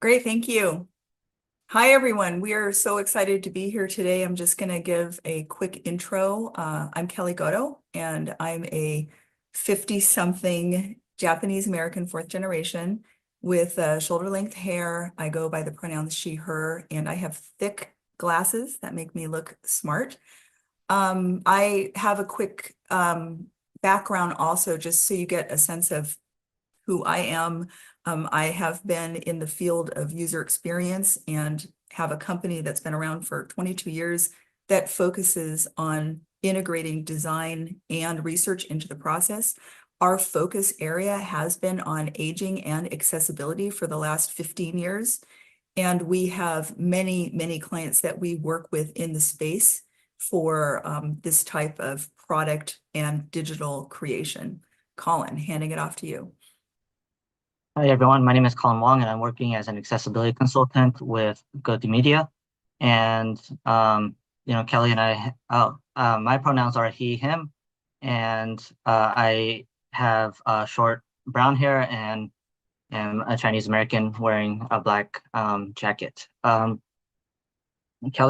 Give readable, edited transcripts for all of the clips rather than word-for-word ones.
Great, thank you. Hi, everyone. We are so excited to be here today. I'm just going to give a quick intro. I'm Kelly Goto, and I'm a 50-something Japanese American fourth generation with shoulder-length hair. I go by the pronouns she, her, and I have thick glasses that make me look smart. I have a quick background also, just so you get a sense of who I am. I have been in the field of user experience and have a company that's been around for 22 years that focuses on integrating design and research into the process. Our focus area has been on aging and accessibility for the last 15 years. And we have many, many clients that we work with in the space for this type of product and digital creation. Colin, handing it off to you. Hi everyone, my name is Colin Wong and I'm working as an accessibility consultant with Goto Media. And Kelly and my pronouns are he, him, and I have short brown hair and am a Chinese American wearing a black jacket. Kelly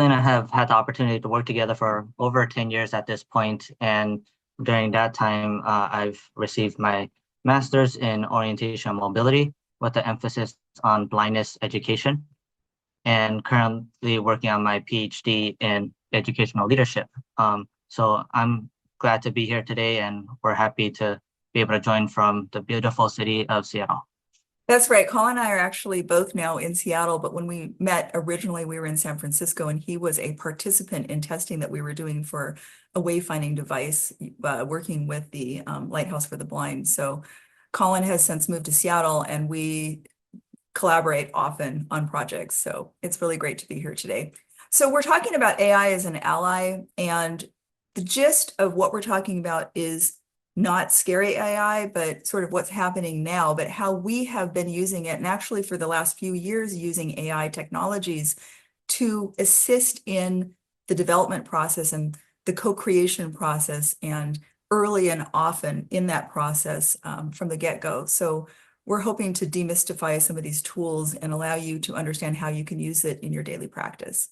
and I have had the opportunity to work together for over 10 years at this point, and during that time, I've received my master's in orientation and mobility with the emphasis on blindness education, and currently working on my PhD in educational leadership. So I'm glad to be here today, and we're happy to be able to join from the beautiful city of Seattle. That's right. Colin and I are actually both now in Seattle, but when we met originally, we were in San Francisco, and he was a participant in testing that we were doing for a wayfinding device, working with the Lighthouse for the Blind. So Colin has since moved to Seattle, and we collaborate often on projects. So it's really great to be here today. So we're talking about AI as an ally, and the gist of what we're talking about is not scary AI, but sort of what's happening now, but how we have been using it, and actually for the last few years using AI technologies to assist in the development process and the co-creation process, and early and often in that process from the get-go. So we're hoping to demystify some of these tools and allow you to understand how you can use it in your daily practice.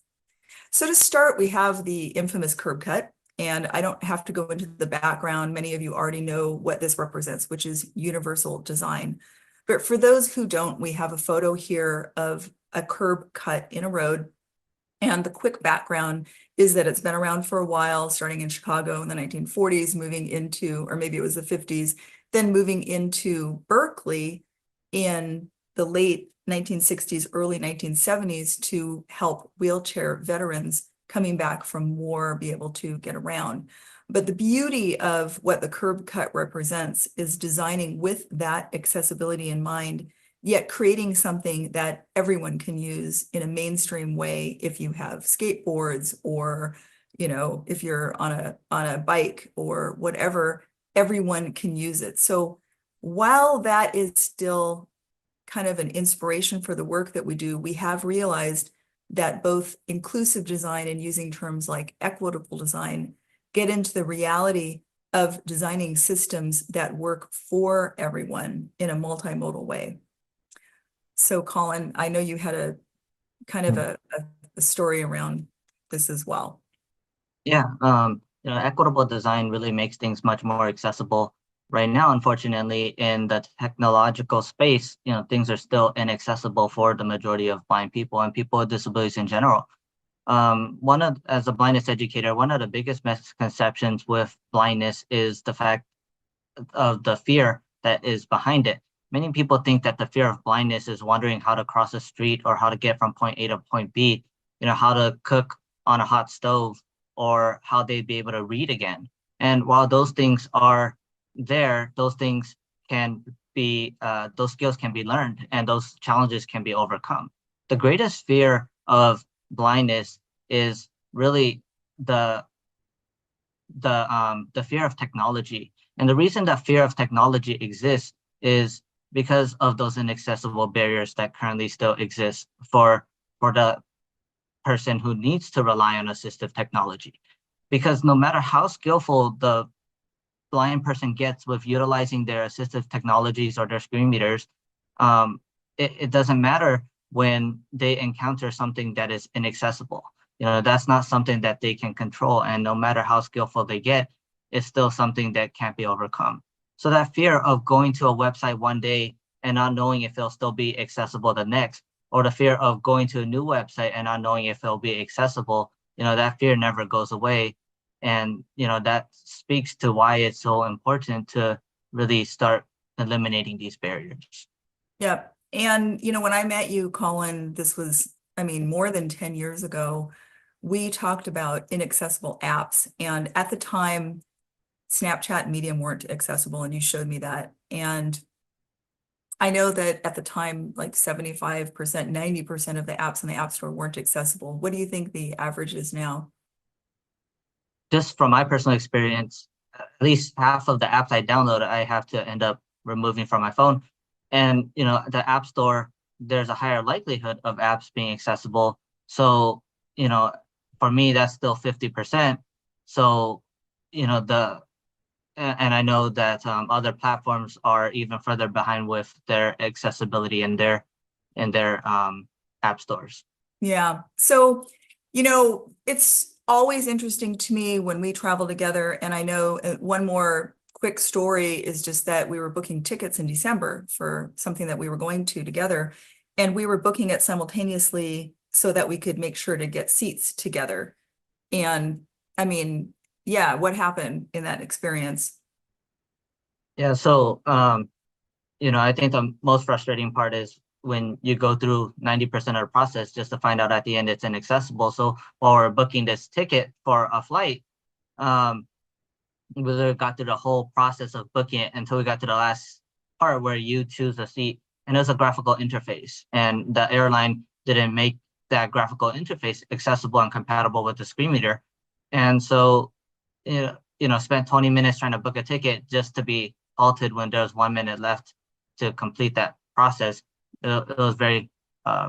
So to start, we have the infamous curb cut. And I don't have to go into the background. Many of you already know what this represents, which is universal design. But for those who don't, we have a photo here of a curb cut in a road. And the quick background is that it's been around for a while, starting in Chicago in the 1940s, moving into, or maybe it was the 50s, then moving into Berkeley in the late 1960s, early 1970s to help wheelchair veterans coming back from war be able to get around. But the beauty of what the curb cut represents is designing with that accessibility in mind, yet creating something that everyone can use in a mainstream way. If you have skateboards, or if you're on a bike or whatever, everyone can use it. So while that is still kind of an inspiration for the work that we do, we have realized that both inclusive design and using terms like equitable design get into the reality of designing systems that work for everyone in a multimodal way. So Colin, I know you had a kind of a story around this as well. Yeah, equitable design really makes things much more accessible. Right now, unfortunately, in the technological space, things are still inaccessible for the majority of blind people and people with disabilities in general. As a blindness educator, one of the biggest misconceptions with blindness is the fact of the fear that is behind it. Many people think that the fear of blindness is wondering how to cross a street or how to get from point A to point B, how to cook on a hot stove, or how they'd be able to read again. And while those things are there, those skills can be learned and those challenges can be overcome. The greatest fear of blindness is really the fear of technology. And the reason that fear of technology exists is because of those inaccessible barriers that currently still exist for the person who needs to rely on assistive technology. Because no matter how skillful the blind person gets with utilizing their assistive technologies or their screen readers, it doesn't matter when they encounter something that is inaccessible. That's not something that they can control. And no matter how skillful they get, it's still something that can't be overcome. So that fear of going to a website one day and not knowing if it'll still be accessible the next, or the fear of going to a new website and not knowing if it'll be accessible, that fear never goes away. And, that speaks to why it's so important to really start eliminating these barriers. Yep. And, when I met you, Colin, this was, more than 10 years ago, we talked about inaccessible apps. And at the time, Snapchat and Medium weren't accessible, and you showed me that. And I know that at the time, like 75%, 90% of the apps in the App Store weren't accessible. What do you think the average is now? Just from my personal experience, at least half of the apps I download, I have to end up removing from my phone. And, the App Store, there's a higher likelihood of apps being accessible. So, for me, that's still 50%. So, and I know that other platforms are even further behind with their accessibility in their app stores. Yeah. So, it's always interesting to me when we travel together. And I know one more quick story is just that we were booking tickets in December for something that we were going to together. And we were booking it simultaneously so that we could make sure to get seats together. And yeah, what happened in that experience? Yeah. So, I think the most frustrating part is when you go through 90% of the process just to find out at the end it's inaccessible. So while we're booking this ticket for a flight, we literally got through the whole process of booking it until we got to the last part where you choose a seat, and it was a graphical interface, and the airline didn't make that graphical interface accessible and compatible with the screen reader. And so, spent 20 minutes trying to book a ticket just to be halted when there was 1 minute left to complete that process. It was very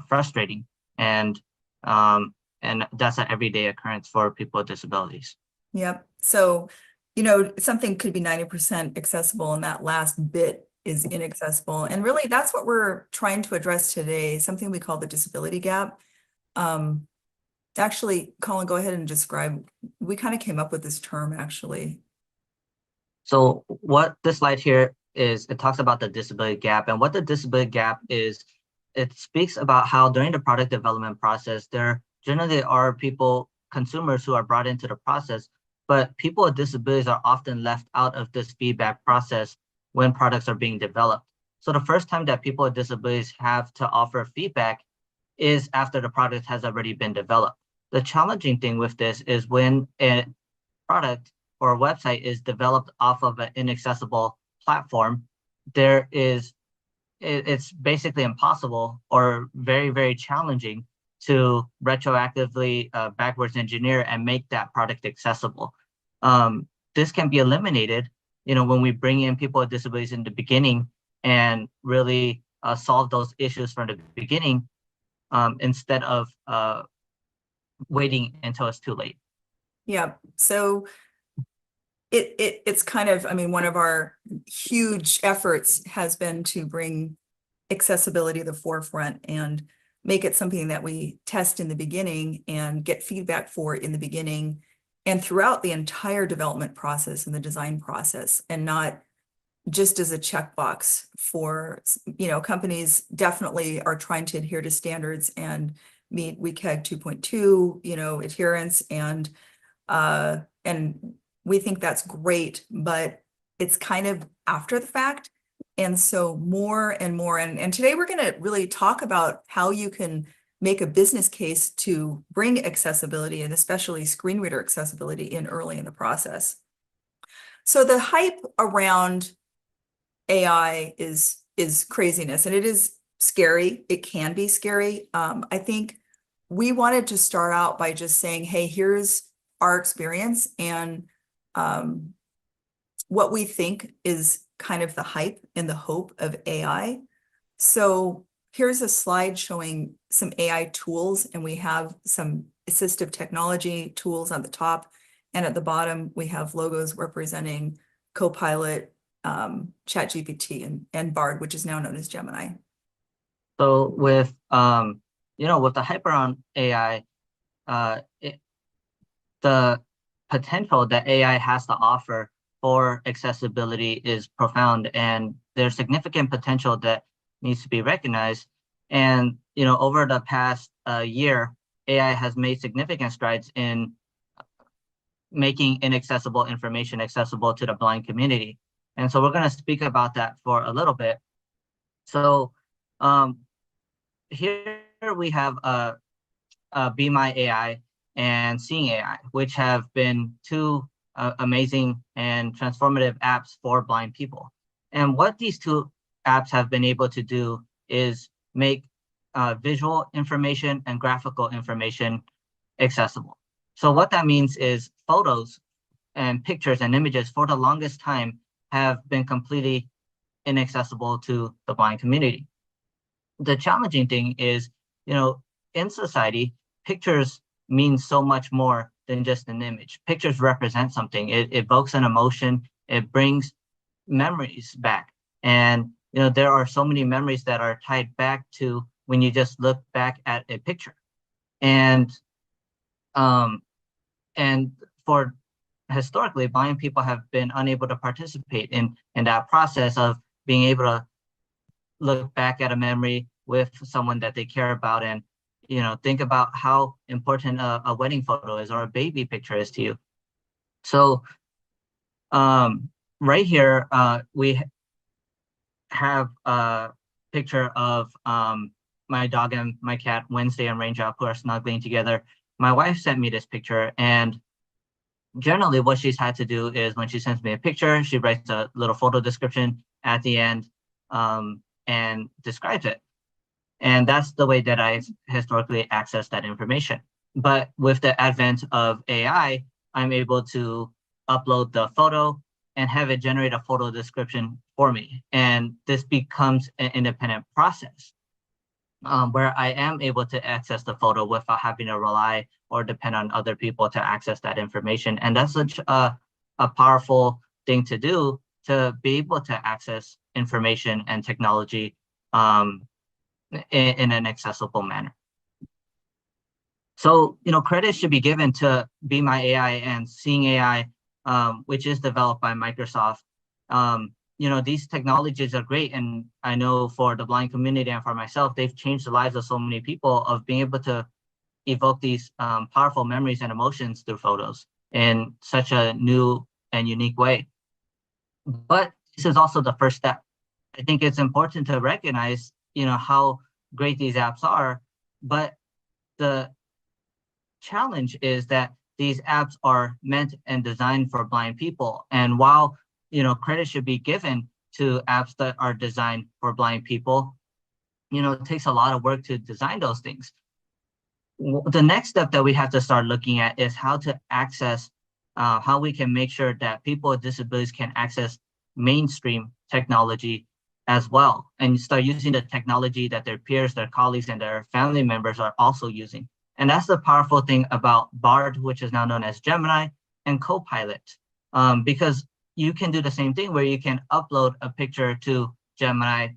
frustrating, and that's an everyday occurrence for people with disabilities. Yep. So, something could be 90% accessible and that last bit is inaccessible. And really that's what we're trying to address today, something we call the disability gap. Actually, Colin, go ahead and describe, we kind of came up with this term actually. So what this slide here is, it talks about the disability gap, and what the disability gap is, it speaks about how during the product development process, there generally are consumers who are brought into the process, but people with disabilities are often left out of this feedback process when products are being developed. So the first time that people with disabilities have to offer feedback is after the product has already been developed. The challenging thing with this is when a product or a website is developed off of an inaccessible platform, it's basically impossible or very, very challenging to retroactively backwards engineer and make that product accessible. This can be eliminated, when we bring in people with disabilities in the beginning and really solve those issues from the beginning, instead of waiting until it's too late. Yeah. So it's kind of, one of our huge efforts has been to bring accessibility to the forefront and make it something that we test in the beginning and get feedback for in the beginning and throughout the entire development process and the design process, and not just as a checkbox for, companies definitely are trying to adhere to standards and meet WCAG 2.2, adherence, and we think that's great, but it's kind of after the fact. And so more and more, and today we're going to really talk about how you can make a business case to bring accessibility, and especially screen reader accessibility, in early in the process. So the hype around AI is craziness, and it is scary. It can be scary. I think we wanted to start out by just saying, hey, here's our experience and what we think is kind of the hype and the hope of AI. So here's a slide showing some AI tools, and we have some assistive technology tools on the top, and at the bottom we have logos representing Copilot, ChatGPT, and Bard, which is now known as Gemini. So with with the Hyperon AI, uh, the potential that AI has to offer for accessibility is profound, and there's significant potential that needs to be recognized. And over the past year, AI has made significant strides in making inaccessible information accessible to the blind community. And so we're going to speak about that for a little bit. So um, here we have Be My AI and Seeing AI, which have been two amazing and transformative apps for blind people. And what these two apps have been able to do is make visual information and graphical information accessible. So what that means is photos and pictures and images for the longest time have been completely inaccessible to the blind community. The challenging thing is, in society, pictures mean so much more than just an image. Pictures represent something. It evokes an emotion. It brings memories back. And, there are so many memories that are tied back to when you just look back at a picture. And, um, and for historically, blind people have been unable to participate in that process of being able to look back at a memory with someone that they care about, and think about how important a wedding photo is or a baby picture is to you. So right here we have a picture of my dog and my cat Wednesday and Raindrop, who are snuggling together. My wife sent me this picture, and generally what she's had to do is when she sends me a picture, she writes a little photo description at the end and describes it. And that's the way that I historically access that information. But with the advent of AI, I'm able to upload the photo and have it generate a photo description for me. And this becomes an independent process where I am able to access the photo without having to rely or depend on other people to access that information. And that's such a powerful thing to do, to be able to access information and technology in an accessible manner. So, credit should be given to Be My AI and Seeing AI, which is developed by Microsoft. These technologies are great, and I know for the blind community and for myself, they've changed the lives of so many people of being able to evoke these powerful memories and emotions through photos in such a new and unique way. But this is also the first step. I think it's important to recognize, how great these apps are, but the challenge is that these apps are meant and designed for blind people. And while, credit should be given to apps that are designed for blind people, it takes a lot of work to design those things. The next step that we have to start looking at is how to access, how we can make sure that people with disabilities can access mainstream technology as well, and start using the technology that their peers, their colleagues, and their family members are also using. And that's the powerful thing about Bard, which is now known as Gemini, and Copilot, because you can do the same thing where you can upload a picture to Gemini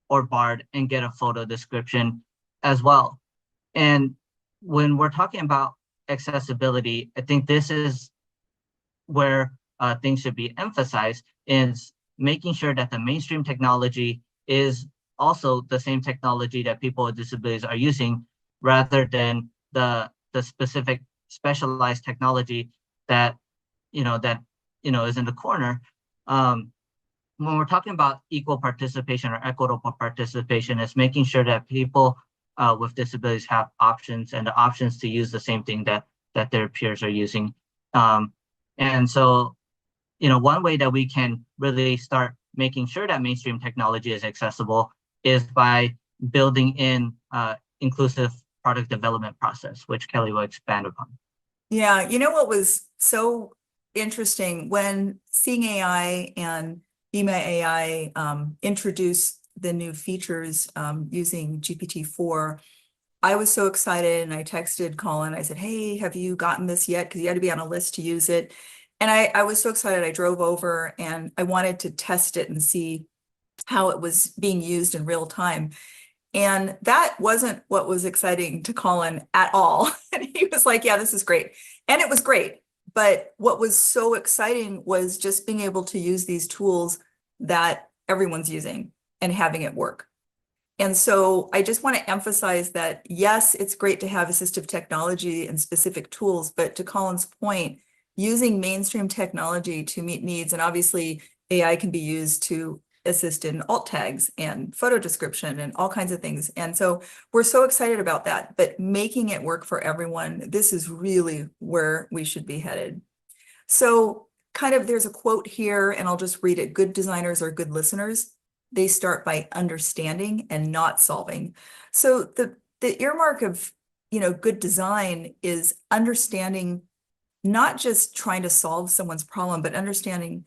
or Bard and get a photo description as well. And when we're talking about accessibility, I think this is where things should be emphasized, is making sure that the mainstream technology is also the same technology that people with disabilities are using, rather than the specific specialized technology that is in the corner. When we're talking about equal participation or equitable participation, it's making sure that people with disabilities have options, and the options to use the same thing that their peers are using. And so, one way that we can really start making sure that mainstream technology is accessible is by building in inclusive product development process, which Kelly will expand upon. Yeah, what was so interesting when Seeing AI and Be My AI introduced the new features using GPT-4, I was so excited, and I texted Colin. I said, hey, have you gotten this yet? Because you had to be on a list to use it. And I was so excited. I drove over and I wanted to test it and see how it was being used in real time. And that wasn't what was exciting to Colin at all. And he was like, yeah, this is great. And it was great. But what was so exciting was just being able to use these tools that everyone's using and having it work. And so I just want to emphasize that, yes, it's great to have assistive technology and specific tools, but to Colin's point, using mainstream technology to meet needs, and obviously AI can be used to assist in alt tags and photo description and all kinds of things. And so we're so excited about that, but making it work for everyone, this is really where we should be headed. So kind of there's a quote here, and I'll just read it. Good designers are good listeners. They start by understanding and not solving. So the earmark of, good design is understanding, not just trying to solve someone's problem, but understanding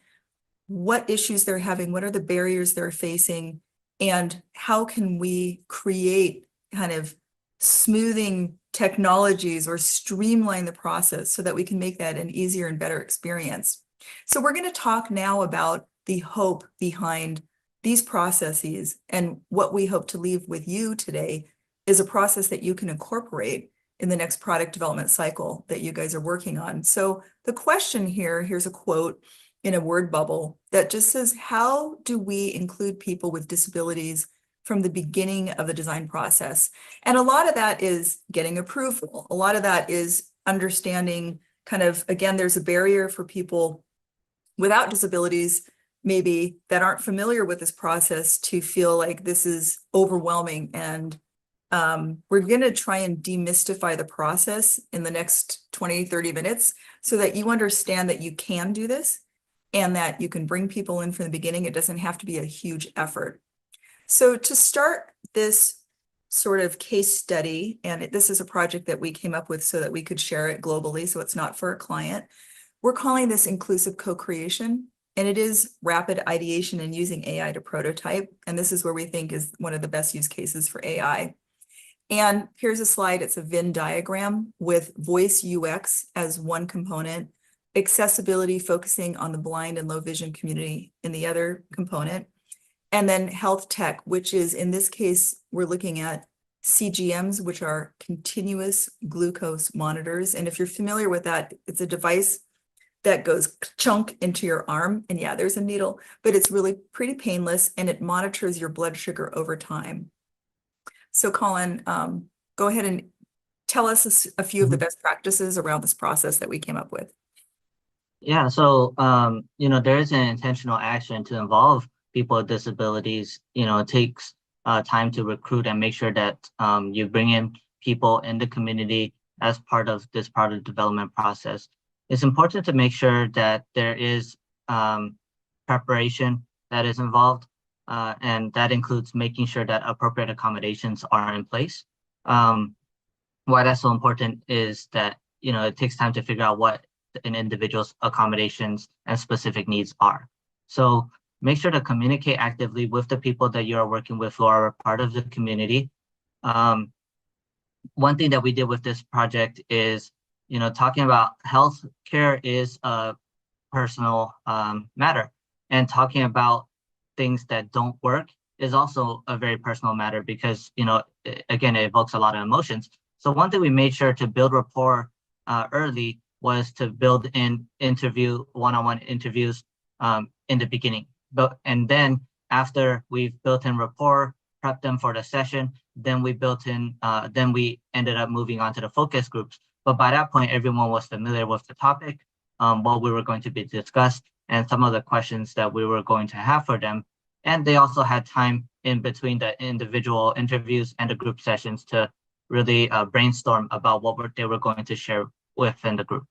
what issues they're having, what are the barriers they're facing, and how can we create kind of smoothing technologies or streamline the process so that we can make that an easier and better experience. So we're going to talk now about the hope behind these processes, and what we hope to leave with you today is a process that you can incorporate in the next product development cycle that you guys are working on. So the question here's a quote in a word bubble that just says, how do we include people with disabilities from the beginning of the design process? And a lot of that is getting approval. A lot of that is understanding kind of, again, there's a barrier for people without disabilities, maybe that aren't familiar with this process, to feel like this is overwhelming. And we're going to try and demystify the process in the next 20, 30 minutes so that you understand that you can do this and that you can bring people in from the beginning. It doesn't have to be a huge effort. So to start this sort of case study, and this is a project that we came up with so that we could share it globally, so it's not for a client, we're calling this inclusive co-creation, and it is rapid ideation and using AI to prototype. And this is where we think is one of the best use cases for AI. And here's a slide. It's a Venn diagram with voice UX as one component, accessibility focusing on the blind and low vision community in the other component, and then health tech, which is, in this case, we're looking at CGMs, which are continuous glucose monitors. And if you're familiar with that, it's a device that goes chunk into your arm. And yeah, there's a needle, but it's really pretty painless, and it monitors your blood sugar over time. So Colin, go ahead and tell us a few of the best practices around this process that we came up with. Yeah, so there is an intentional action to involve people with disabilities. It takes time to recruit and make sure that you bring in people in the community as part of this product development process. It's important to make sure that there is preparation that is involved, and that includes making sure that appropriate accommodations are in place. Why that's so important is that it takes time to figure out what an individual's accommodations and specific needs are. So make sure to communicate actively with the people that you are working with who are part of the community. One thing that we did with this project is, talking about healthcare is a personal matter, and talking about things that don't work is also a very personal matter because, again, it evokes a lot of emotions. So one thing we made sure to build rapport early was to build in one-on-one interviews in the beginning. And then after we've built in rapport, prepped them for the session, then we ended up moving on to the focus groups. But by that point, everyone was familiar with the topic, what we were going to be discussed, and some of the questions that we were going to have for them. And they also had time in between the individual interviews and the group sessions to really brainstorm about what they were going to share within the group.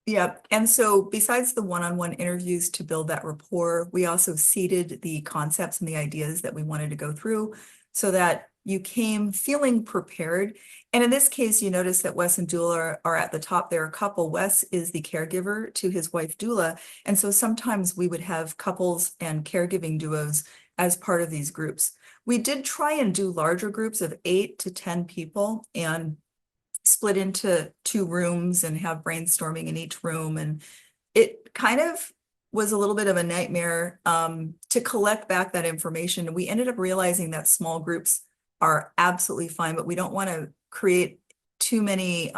Yeah, and so besides the one-on-one interviews to build that rapport, we also seeded the concepts and the ideas that we wanted to go through so that you came feeling prepared. And in this case, you notice that Wes and Dula are at the top. They're a couple. Wes is the caregiver to his wife, Dula. And so sometimes we would have couples and caregiving duos as part of these groups. We did try and do larger groups of 8 to 10 people and split into 2 rooms and have brainstorming in each room. And it kind of was a little bit of a nightmare to collect back that information. And we ended up realizing that small groups are absolutely fine, but we don't want to create too many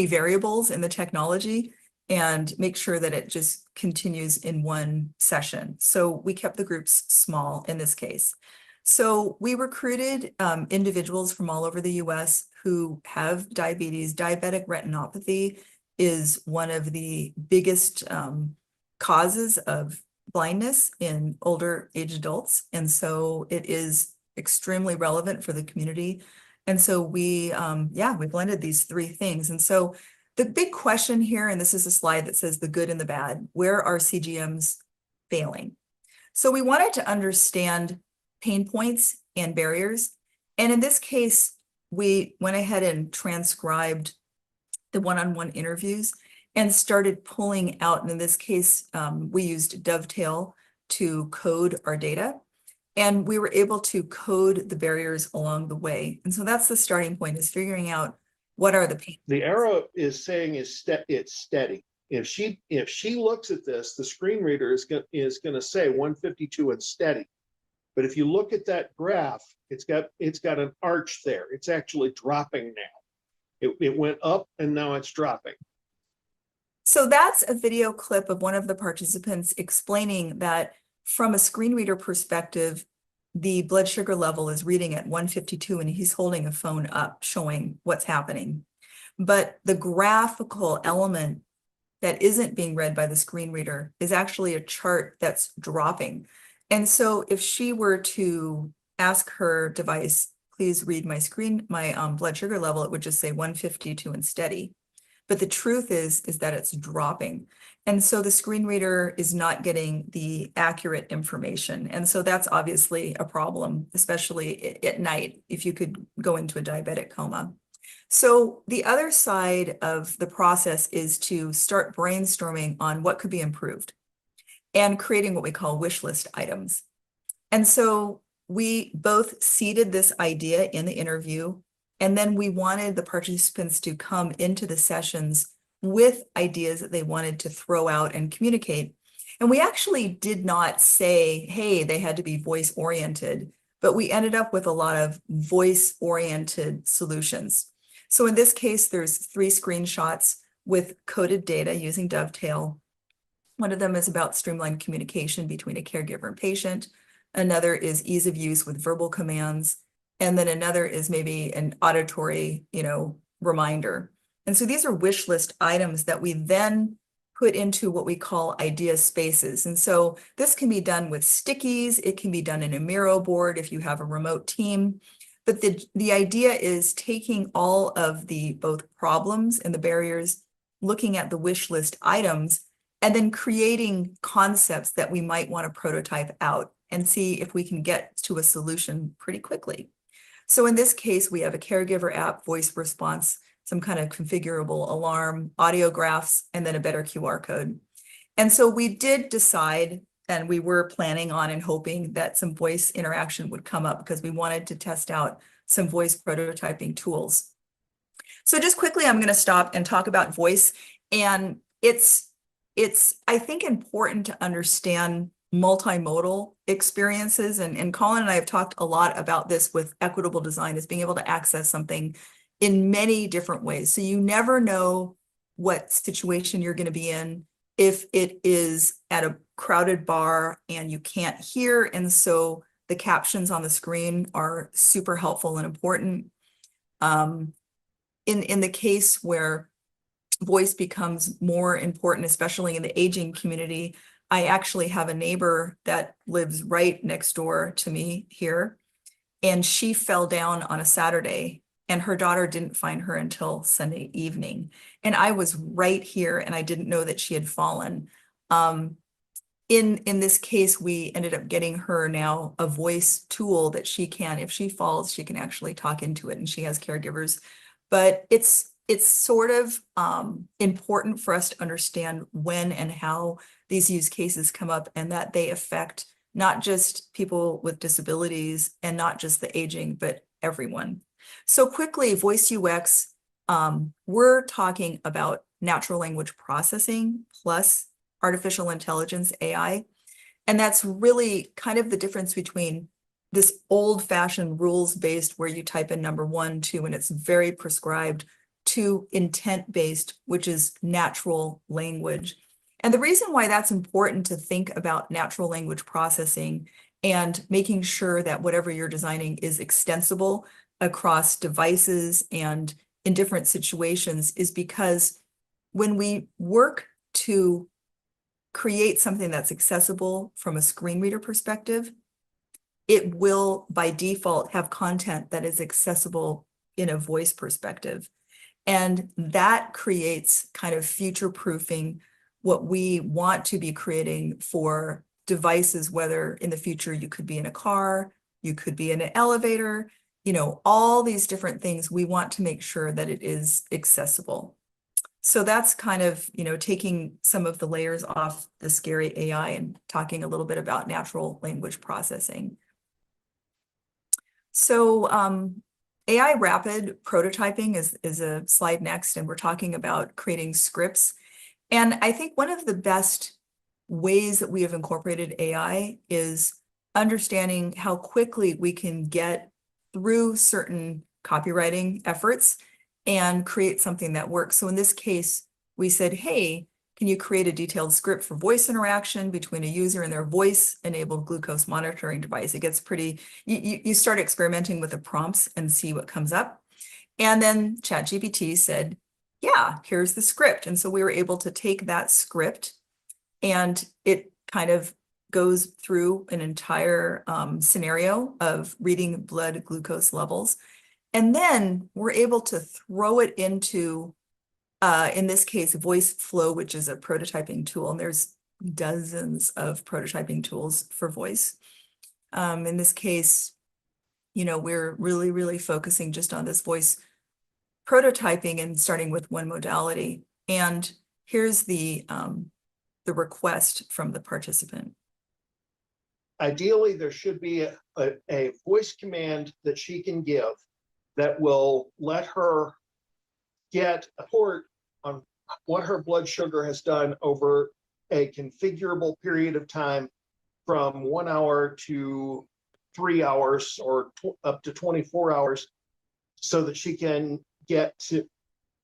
variables in the technology and make sure that it just continues in one session. So we kept the groups small in this case. So we recruited individuals from all over the US who have diabetes. Diabetic retinopathy is one of the biggest causes of blindness in older age adults. And so it is extremely relevant for the community. And so we blended these three things. And so the big question here, and this is a slide that says the good and the bad, where are CGMs failing? So we wanted to understand pain points and barriers. And in this case, we went ahead and transcribed the one-on-one interviews and started pulling out. And in this case, we used Dovetail to code our data. And we were able to code the barriers along the way. And so that's the starting point, is figuring out what are the pain. The arrow is saying it's steady. If she looks at this, the screen reader is going to say 152 and steady. But if you look at that graph, it's got an arch there. It's actually dropping now. It went up and now it's dropping. So that's a video clip of one of the participants explaining that from a screen reader perspective, the blood sugar level is reading at 152 and he's holding a phone up showing what's happening. But the graphical element that isn't being read by the screen reader is actually a chart that's dropping. And so if she were to ask her device, please read my blood sugar level, it would just say 152 and steady. But the truth is that it's dropping. And so the screen reader is not getting the accurate information. And so that's obviously a problem, especially at night, if you could go into a diabetic coma. So the other side of the process is to start brainstorming on what could be improved and creating what we call wish list items. And so we both seeded this idea in the interview, and then we wanted the participants to come into the sessions with ideas that they wanted to throw out and communicate. And we actually did not say, hey, they had to be voice oriented, but we ended up with a lot of voice oriented solutions. So in this case, there's 3 screenshots with coded data using Dovetail. One of them is about streamlined communication between a caregiver and patient. Another is ease of use with verbal commands. And then another is maybe an auditory, reminder. And so these are wish list items that we then put into what we call idea spaces. And so this can be done with stickies. It can be done in a Miro board if you have a remote team. But the idea is taking all of the both problems and the barriers, looking at the wish list items, and then creating concepts that we might want to prototype out and see if we can get to a solution pretty quickly. So in this case, we have a caregiver app, voice response, some kind of configurable alarm, audio graphs, and then a better QR code. And so we did decide, and we were planning on and hoping that some voice interaction would come up because we wanted to test out some voice prototyping tools. So just quickly, I'm going to stop and talk about voice. And it's I think, important to understand multimodal experiences. And Colin and I have talked a lot about this with equitable design, is being able to access something in many different ways. So you never know what situation you're going to be in if it is at a crowded bar and you can't hear. And so the captions on the screen are super helpful and important. In the case where voice becomes more important, especially in the aging community, I actually have a neighbor that lives right next door to me here, and she fell down on a Saturday, and her daughter didn't find her until Sunday evening. And I was right here, and I didn't know that she had fallen. In this case, we ended up getting her now a voice tool that she can, if she falls, she can actually talk into it, and she has caregivers. But it's sort of important for us to understand when and how these use cases come up, and that they affect not just people with disabilities and not just the aging, but everyone. So quickly, voice UX, we're talking about natural language processing plus artificial intelligence, AI. And that's really kind of the difference between this old-fashioned rules-based where you type in number 1, 2, and it's very prescribed, to intent-based, which is natural language. And the reason why that's important to think about natural language processing and making sure that whatever you're designing is extensible across devices and in different situations is because when we work to create something that's accessible from a screen reader perspective, it will by default have content that is accessible in a voice perspective. And that creates kind of future-proofing what we want to be creating for devices, whether in the future you could be in a car, you could be in an elevator, you know, all these different things. We want to make sure that it is accessible. So that's kind of, you know, taking some of the layers off the scary AI and talking a little bit about natural language processing. So AI rapid prototyping is a slide next, and we're talking about creating scripts. And I think one of the best ways that we have incorporated AI is understanding how quickly we can get through certain copywriting efforts and create something that works. So in this case, we said, hey, can you create a detailed script for voice interaction between a user and their voice-enabled glucose monitoring device? It gets pretty, you start experimenting with the prompts and see what comes up. And then ChatGPT said, yeah, here's the script. And so we were able to take that script, and it kind of goes through an entire scenario of reading blood glucose levels. And then we're able to throw it into, in this case, Voice Flow, which is a prototyping tool. And there's dozens of prototyping tools for voice. In this case, you know, we're really, really focusing just on this voice prototyping and starting with one modality. And here's the request from the participant. Ideally, there should be a voice command that she can give that will let her get a report on what her blood sugar has done over a configurable period of time from 1 hour to 3 hours or up to 24 hours, so that she can get to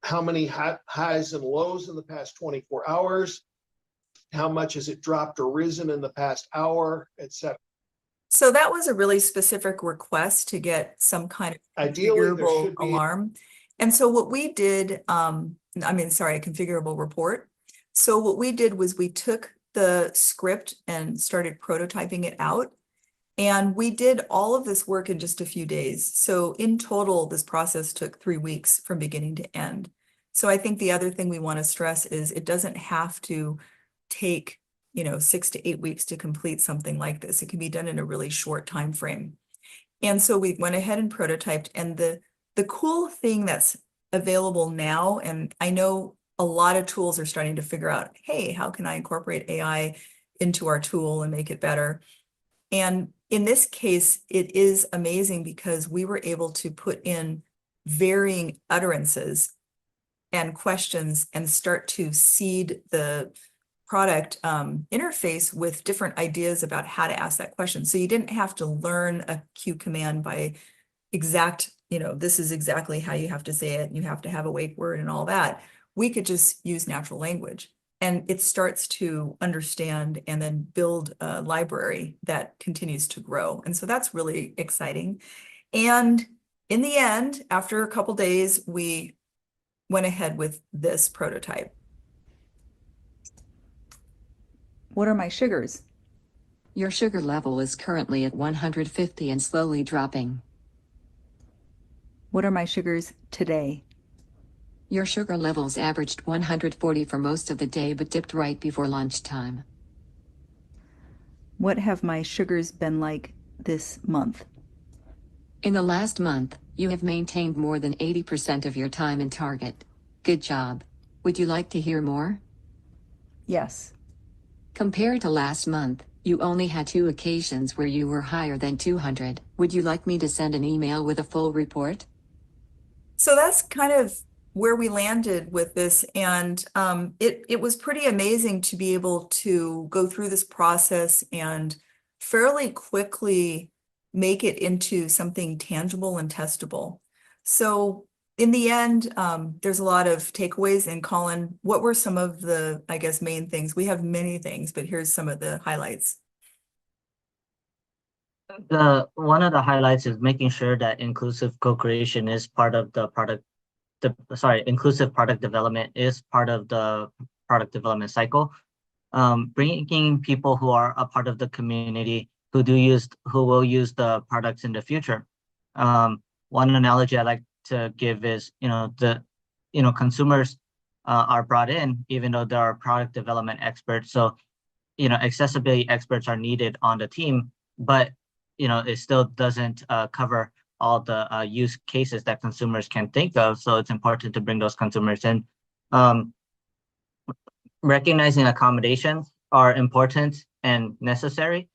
how many highs and lows in the past 24 hours, how much has it dropped or risen in the past hour, etc. So that was a really specific request to get some kind of Ideally, there configurable should be alarm. And so what we did, a configurable report. So what we did was we took the script and started prototyping it out. And we did all of this work in just a few days. So in total, this process took 3 weeks from beginning to end. So I think the other thing we want to stress is it doesn't have to take, you know, 6 to 8 weeks to complete something like this. It can be done in a really short time frame. And so we went ahead and prototyped. And the cool thing that's available now, and I know a lot of tools are starting to figure out, hey, how can I incorporate AI into our tool and make it better? And in this case, it is amazing because we were able to put in varying utterances and questions and start to seed the product interface with different ideas about how to ask that question. So you didn't have to learn a Q command by exact, you know, this is exactly how you have to say it. You have to have a wake word and all that. We could just use natural language. And it starts to understand and then build a library that continues to grow. And so that's really exciting. And in the end, after a couple days, we went ahead with this prototype. What are my sugars? Your sugar level is currently at 150 and slowly dropping. What are my sugars today? Your sugar levels averaged 140 for most of the day but dipped right before lunchtime. What have my sugars been like this month? In the last month, you have maintained more than 80% of your time in target. Good job. Would you like to hear more? Yes. Compared to last month, you only had 2 occasions where you were higher than 200. Would you like me to send an email with a full report? So that's kind of where we landed with this. And it was pretty amazing to be able to go through this process and fairly quickly make it into something tangible and testable. So in the end, there's a lot of takeaways. And Colin, what were some of the, I guess, main things? We have many things, but here's some of the highlights. One of the highlights is making sure that inclusive co-creation is part of the inclusive product development is part of the product development cycle. Bringing people who are a part of the community who will use the products in the future. One analogy I like to give is, consumers are brought in, even though there are product development experts. So, accessibility experts are needed on the team, but, it still doesn't cover all the use cases that consumers can think of. So it's important to bring those consumers in. Recognizing accommodations are important and necessary,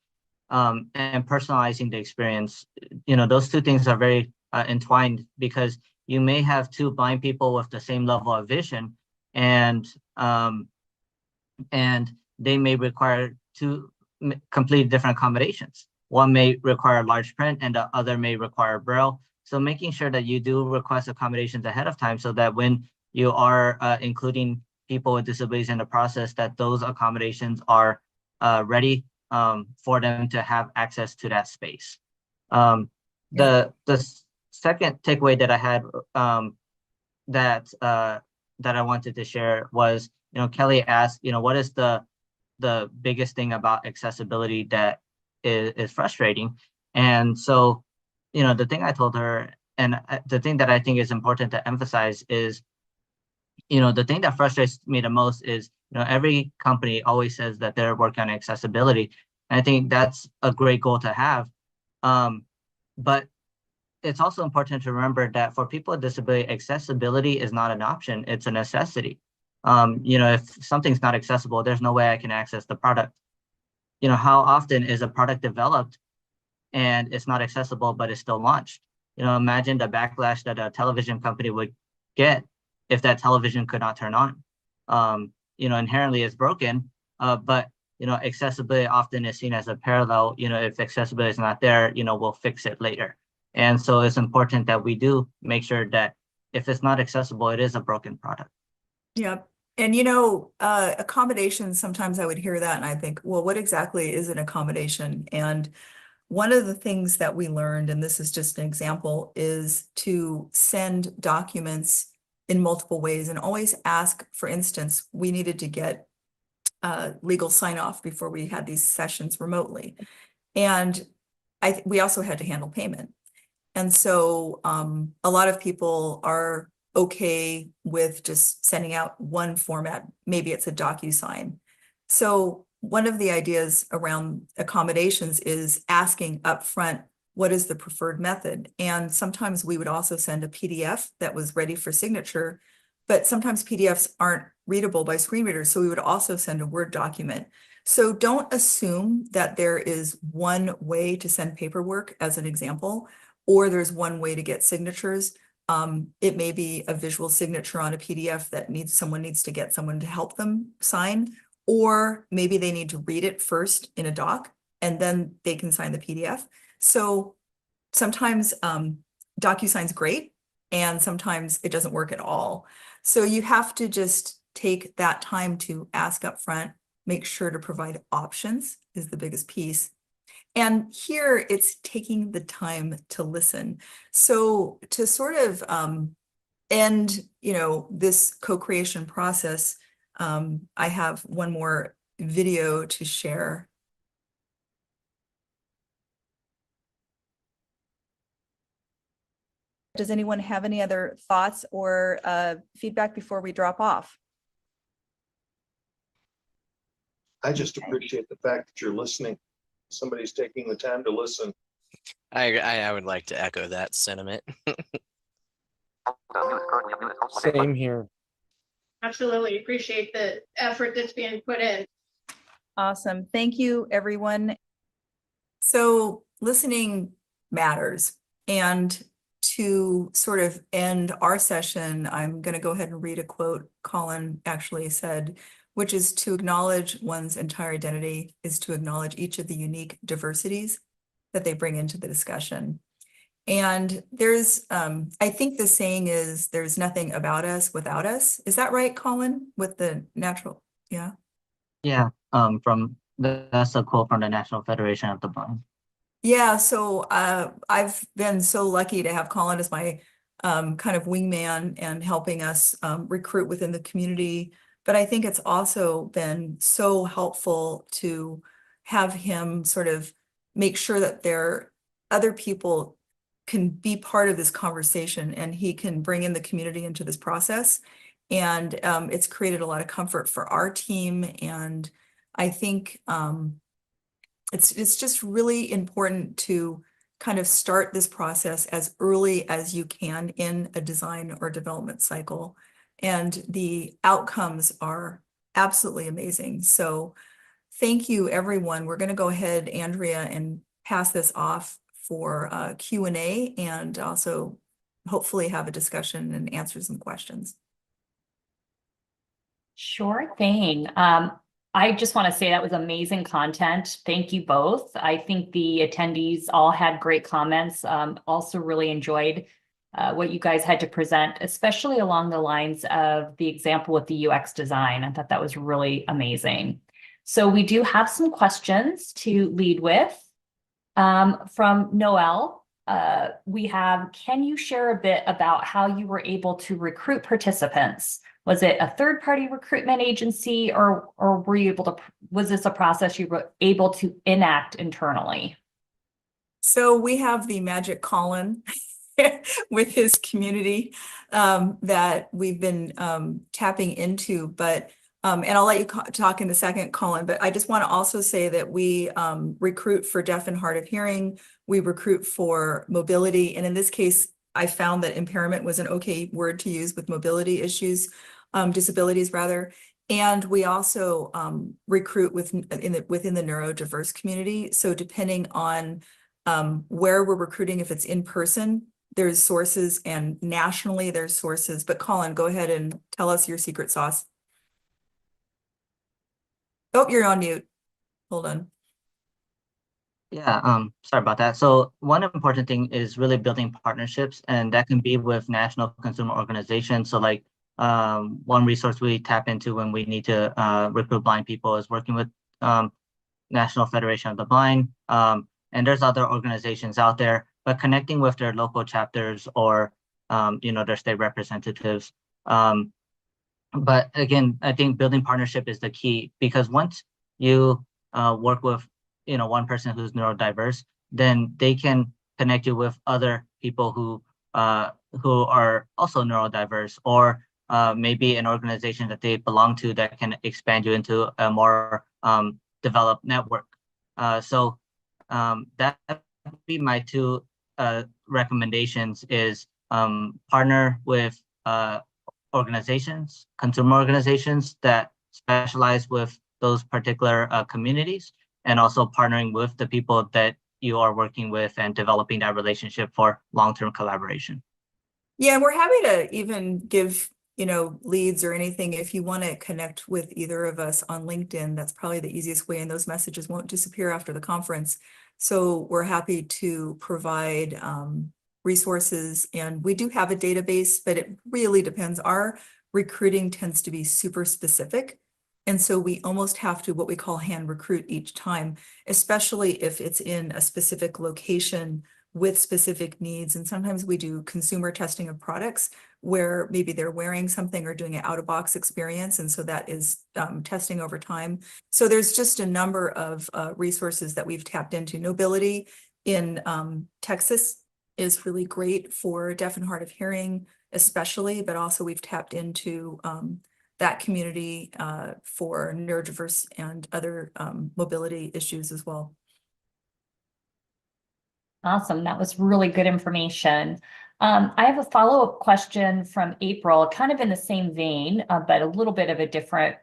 and personalizing the experience. Those two things are very entwined, because you may have two blind people with the same level of vision, and they may require two completely different accommodations. One may require large print and the other may require Braille. So making sure that you do request accommodations ahead of time, so that when you are including people with disabilities in the process, that those accommodations are ready for them to have access to that space. The second takeaway that I had that I wanted to share was, Kelly asked, what is the biggest thing about accessibility that is frustrating? And so, the thing I told her, and the thing that I think is important to emphasize is, the thing that frustrates me the most is, every company always says that they're working on accessibility. And I think that's a great goal to have. But it's also important to remember that for people with disability, accessibility is not an option, it's a necessity. If something's not accessible, there's no way I can access the product. How often is a product developed and it's not accessible, but it's still launched? Imagine the backlash that a television company would get if that television could not turn on. Inherently it's broken, but accessibility often is seen as a parallel. If accessibility is not there, we'll fix it later. And so it's important that we do make sure that if it's not accessible, it is a broken product. Yep. And accommodations, sometimes I would hear that and I think, well, what exactly is an accommodation? And one of the things that we learned, and this is just an example, is to send documents in multiple ways and always ask. For instance, we needed to get legal sign off before we had these sessions remotely. And we also had to handle payment. And so a lot of people are okay with just sending out one format. Maybe it's a DocuSign. So one of the ideas around accommodations is asking upfront, what is the preferred method? And sometimes we would also send a PDF that was ready for signature, but sometimes PDFs aren't readable by screen readers. So we would also send a Word document. So don't assume that there is one way to send paperwork, as an example, or there's one way to get signatures. It may be a visual signature on a PDF that someone needs to get someone to help them sign, or maybe they need to read it first in a doc and then they can sign the PDF. So sometimes DocuSign's great and sometimes it doesn't work at all. So you have to just take that time to ask up front, make sure to provide options is the biggest piece. And here it's taking the time to listen. So to sort of end, this co-creation process, I have one more video to share. Does anyone have any other thoughts or feedback before we drop off? I just appreciate the fact that you're listening. Somebody's taking the time to listen. I would like to echo that sentiment. Same here. Absolutely appreciate the effort that's being put in. Awesome. Thank you, everyone. So listening matters. And to sort of end our session, I'm going to go ahead and read a quote Colin actually said, which is, to acknowledge one's entire identity is to acknowledge each of the unique diversities that they bring into the discussion. And there's, I think the saying is, there's nothing about us without us. Is that right, Colin, with the natural? Yeah. Yeah, that's a quote from the National Federation of the Blind. Yeah, so I've been so lucky to have Colin as my kind of wingman and helping us recruit within the community. But I think it's also been so helpful to have him sort of make sure that other people can be part of this conversation and he can bring in the community into this process. And it's created a lot of comfort for our team. And I think it's just really important to kind of start this process as early as you can in a design or development cycle. And the outcomes are absolutely amazing. So thank you, everyone. We're going to go ahead, Andrea, and pass this off for Q&A and also hopefully have a discussion and answer some questions. Sure thing. I just want to say that was amazing content. Thank you both. I think the attendees all had great comments. Also really enjoyed what you guys had to present, especially along the lines of the example with the UX design. I thought that was really amazing. So we do have some questions to lead with. From Noel, we have, can you share a bit about how you were able to recruit participants? Was it a third-party recruitment agency or were you able to, was this a process you were able to enact internally? So we have the magic Colin with his community that we've been tapping into, but and I'll let you talk in a second, Colin, but I just want to also say that we recruit for deaf and hard of hearing, we recruit for mobility, and in this case, I found that impairment was an okay word to use with mobility issues, disabilities rather, and we also recruit within the neurodiverse community. So depending on where we're recruiting, if it's in person, there's sources, and nationally there's sources. But Colin, go ahead and tell us your secret sauce. Oh, you're on mute. Hold on. Yeah, sorry about that. So one important thing is really building partnerships, and that can be with national consumer organizations. So like one resource we tap into when we need to recruit blind people is working with National Federation of the Blind. And there's other organizations out there, but connecting with their local chapters or their state representatives. But again, I think building partnership is the key, because once you work with one person who's neurodiverse, then they can connect you with other people who are also neurodiverse, or maybe an organization that they belong to that can expand you into a more developed network. So that would be my two recommendations: is partner with organizations, consumer organizations that specialize with those particular communities, and also partnering with the people that you are working with and developing that relationship for long-term collaboration. Yeah, we're happy to even give leads or anything. If you want to connect with either of us on LinkedIn, that's probably the easiest way, and those messages won't disappear after the conference. So we're happy to provide resources, and we do have a database, but it really depends. Our recruiting tends to be super specific, and so we almost have to what we call hand recruit each time, especially if it's in a specific location with specific needs. And sometimes we do consumer testing of products where maybe they're wearing something or doing an out-of-box experience, and so that is testing over time. So there's just a number of resources that we've tapped into. Nobility in Texas is really great for deaf and hard of hearing, especially, but also we've tapped into that community for neurodiverse and other mobility issues as well. Awesome. That was really good information. I have a follow-up question from April, kind of in the same vein, but a little bit of a different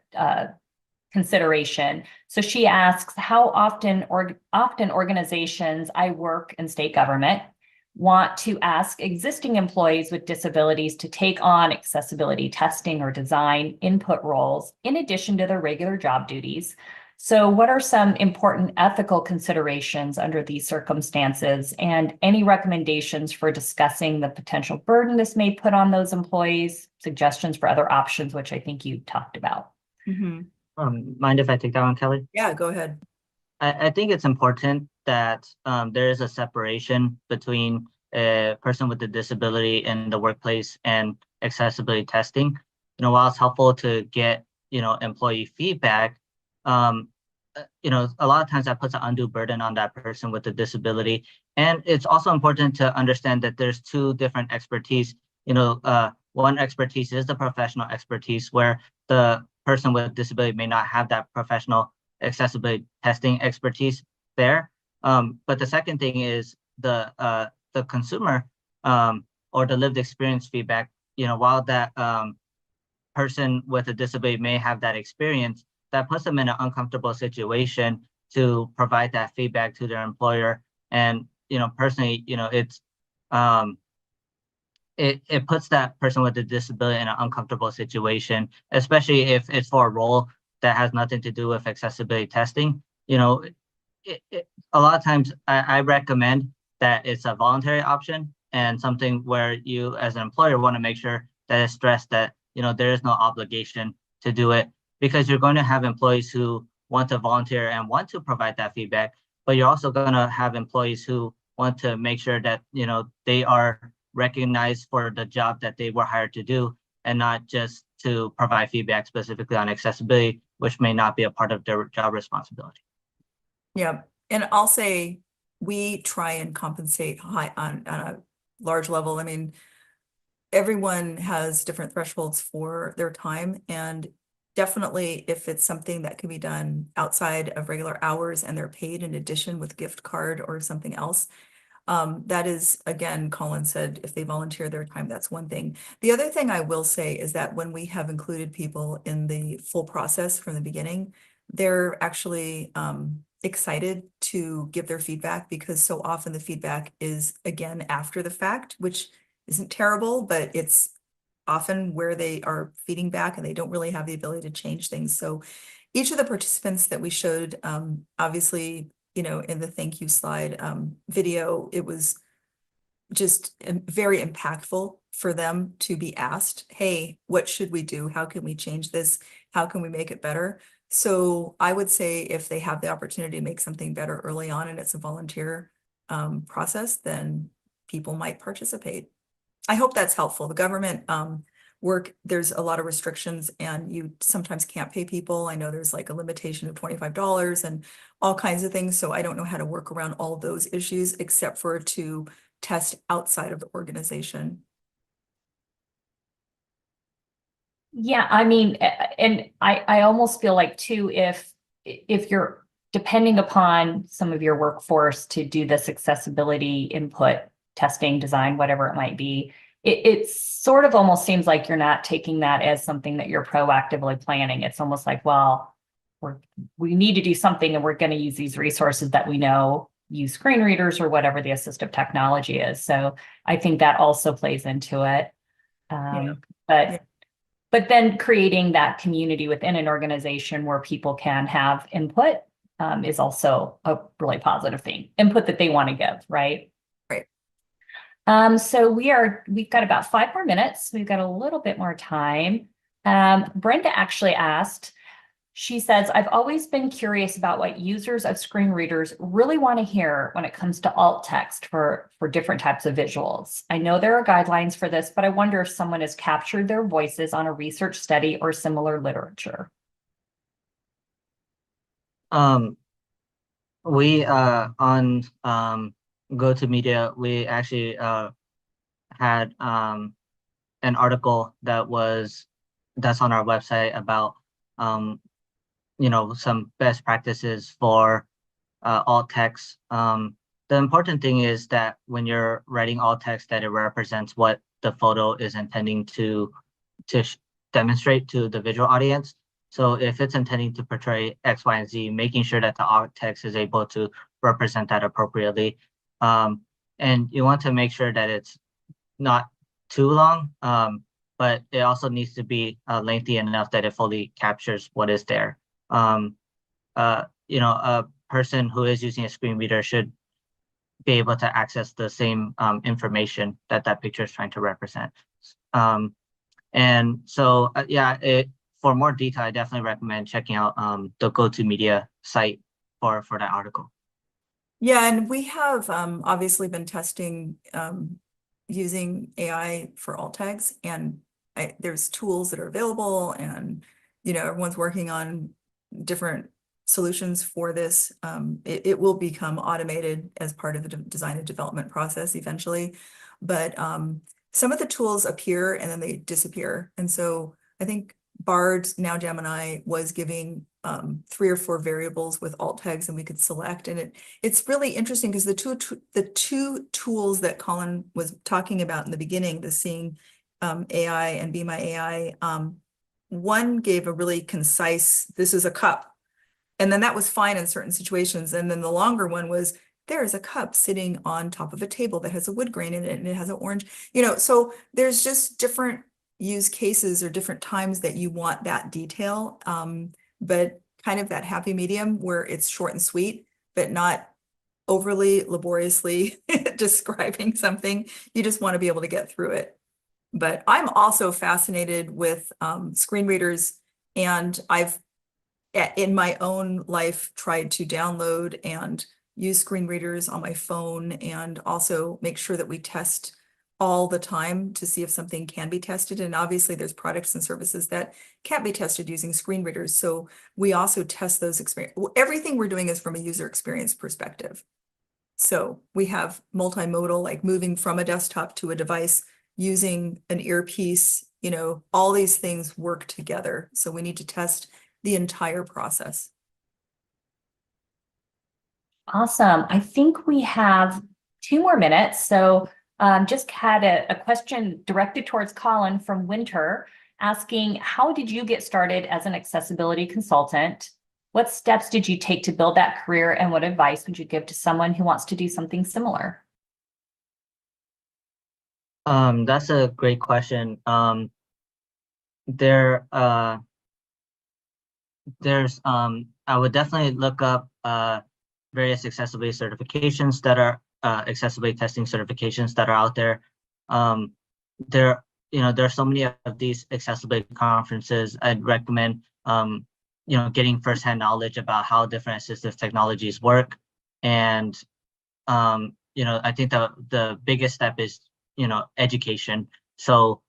consideration. So she asks, how often organizations I work in state government want to ask existing employees with disabilities to take on accessibility testing or design input roles in addition to their regular job duties. So what are some important ethical considerations under these circumstances, and any recommendations for discussing the potential burden this may put on those employees, suggestions for other options, which I think you talked about? Mhm. Mind if I take that one, Kelly? Yeah, go ahead. I think it's important that there is a separation between a person with a disability in the workplace and accessibility testing. While it's helpful to get, employee feedback, a lot of times that puts an undue burden on that person with a disability. And it's also important to understand that there's two different expertise. One expertise is the professional expertise, where the person with disability may not have that professional accessibility testing expertise there. But the second thing is the consumer or the lived experience feedback. While that person with a disability may have that experience, that puts them in an uncomfortable situation to provide that feedback to their employer. And personally, it puts that person with a disability in an uncomfortable situation, especially if it's for a role that has nothing to do with accessibility testing. A lot of times I recommend that it's a voluntary option and something where you as an employer want to make sure that it's stressed that there is no obligation to do it, because you're going to have employees who want to volunteer and want to provide that feedback, but you're also going to have employees who want to make sure that they are recognized for the job that they were hired to do, and not just to provide feedback specifically on accessibility, which may not be a part of their job responsibility. Yeah, and I'll say we try and compensate high on a large level. I mean, everyone has different thresholds for their time, and definitely if it's something that can be done outside of regular hours and they're paid in addition with gift card or something else, that is, again, Colin said, if they volunteer their time, that's one thing. The other thing I will say is that when we have included people in the full process from the beginning, they're actually excited to give their feedback, because so often the feedback is, again, after the fact, which isn't terrible, but it's often where they are feeding back and they don't really have the ability to change things. So each of the participants that we showed, obviously, in the thank you slide video, it was just very impactful for them to be asked, hey, what should we do? How can we change this? How can we make it better? So I would say if they have the opportunity to make something better early on and it's a volunteer process, then people might participate. I hope that's helpful. The government work, there's a lot of restrictions and you sometimes can't pay people. I know there's like a limitation of $25 and all kinds of things. So I don't know how to work around all those issues except for to test outside of the organization. Yeah, I mean, and I almost feel like too, if you're depending upon some of your workforce to do this accessibility input, testing, design, whatever it might be, it sort of almost seems like you're not taking that as something that you're proactively planning. It's almost like, well, we need to do something and we're going to use these resources that we know use screen readers or whatever the assistive technology is. So I think that also plays into it. But then creating that community within an organization where people can have input is also a really positive thing. Input that they want to give, right? Right. So we've got about 5 more minutes. We've got a little bit more time. Brenda actually asked, she says, I've always been curious about what users of screen readers really want to hear when it comes to alt text for different types of visuals. I know there are guidelines for this, but I wonder if someone has captured their voices on a research study or similar literature. We on Goto Media, we actually had an article that's on our website about some best practices for alt text. The important thing is that when you're writing alt text, that it represents what the photo is intending to demonstrate to the visual audience. So if it's intending to portray X, Y, and Z, making sure that the alt text is able to represent that appropriately. And you want to make sure that it's not too long, but it also needs to be lengthy enough that it fully captures what is there. a person who is using a screen reader should be able to access the same information that that picture is trying to represent. And so, for more detail, I definitely recommend checking out the Goto Media site for that article. Yeah, and we have obviously been testing using AI for alt tags, and there's tools that are available, and everyone's working on different solutions for this. It will become automated as part of the design and development process eventually, but some of the tools appear and then they disappear. And so I think Bard, now Gemini, was giving 3 or 4 variables with alt tags, and we could select. And it's really interesting because the two tools that Colin was talking about in the beginning, the Seeing AI and Be My AI, one gave a really concise, this is a cup. And then that was fine in certain situations. And then the longer one was, there is a cup sitting on top of a table that has a wood grain in it, and it has an orange, so there's just different use cases or different times that you want that detail. But kind of that happy medium where it's short and sweet, but not overly laboriously describing something. You just want to be able to get through it. But I'm also fascinated with screen readers, and I've in my own life tried to download and use screen readers on my phone, and also make sure that we test all the time to see if something can be tested. And obviously there's products and services that can't be tested using screen readers. So we also test those experience. Everything we're doing is from a user experience perspective. So we have multimodal, like moving from a desktop to a device, using an earpiece, all these things work together. So we need to test the entire process. Awesome. I think we have 2 more minutes. So just had a question directed towards Colin from Winter, asking, how did you get started as an accessibility consultant? What steps did you take to build that career, and what advice would you give to someone who wants to do something similar? That's a great question. There's I would definitely look up various accessibility certifications that are accessibility testing certifications that are out there. There are so many of these accessibility conferences. I'd recommend getting firsthand knowledge about how different assistive technologies work. And I think the biggest step is education. So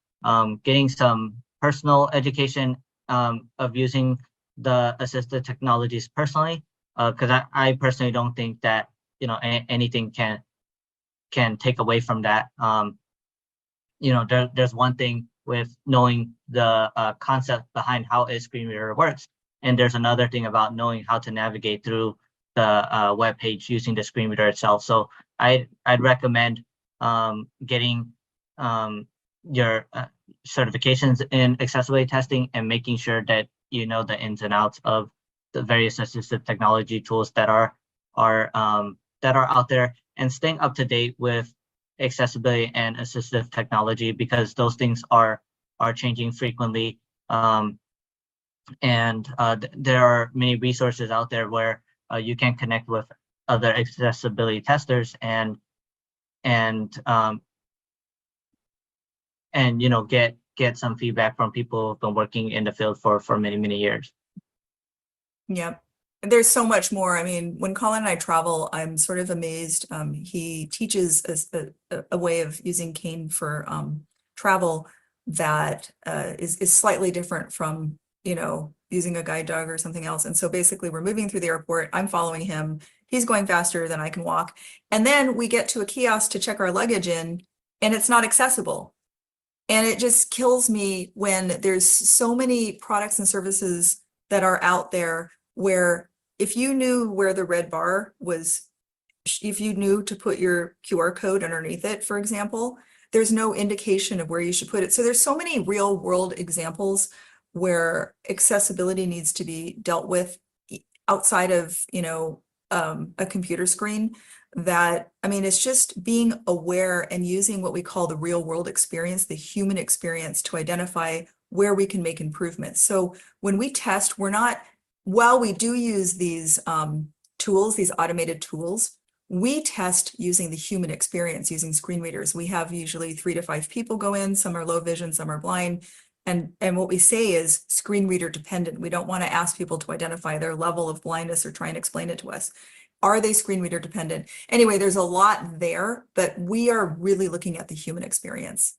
getting some personal education of using the assistive technologies personally, because I personally don't think that anything can take away from that. There's one thing with knowing the concept behind how a screen reader works, and there's another thing about knowing how to navigate through the web page using the screen reader itself. So I'd recommend getting your certifications in accessibility testing, and making sure that you know the ins and outs of the various assistive technology tools that are out there, and staying up to date with accessibility and assistive technology, because those things are changing frequently. And there are many resources out there where you can connect with other accessibility testers and get some feedback from people who've been working in the field for many years. Yep. There's so much more. I mean, when Colin and I travel, I'm sort of amazed. He teaches a way of using cane for travel that is slightly different from, using a guide dog or something else. And so basically we're moving through the airport. I'm following him. He's going faster than I can walk. And then we get to a kiosk to check our luggage in, and it's not accessible. And it just kills me when there's so many products and services that are out there where if you knew where the red bar was, if you knew to put your QR code underneath it, for example, there's no indication of where you should put it. So there's so many real world examples where accessibility needs to be dealt with outside of, a computer screen, that, I mean, it's just being aware and using what we call the real world experience, the human experience, to identify where we can make improvements. So when we test, we're not while we do use these tools, these automated tools, we test using the human experience, using screen readers. We have usually 3 to 5 people go in, some are low vision, some are blind. And what we say is screen reader dependent. We don't want to ask people to identify their level of blindness or try and explain it to us. Are they screen reader dependent? Anyway, there's a lot there, but we are really looking at the human experience.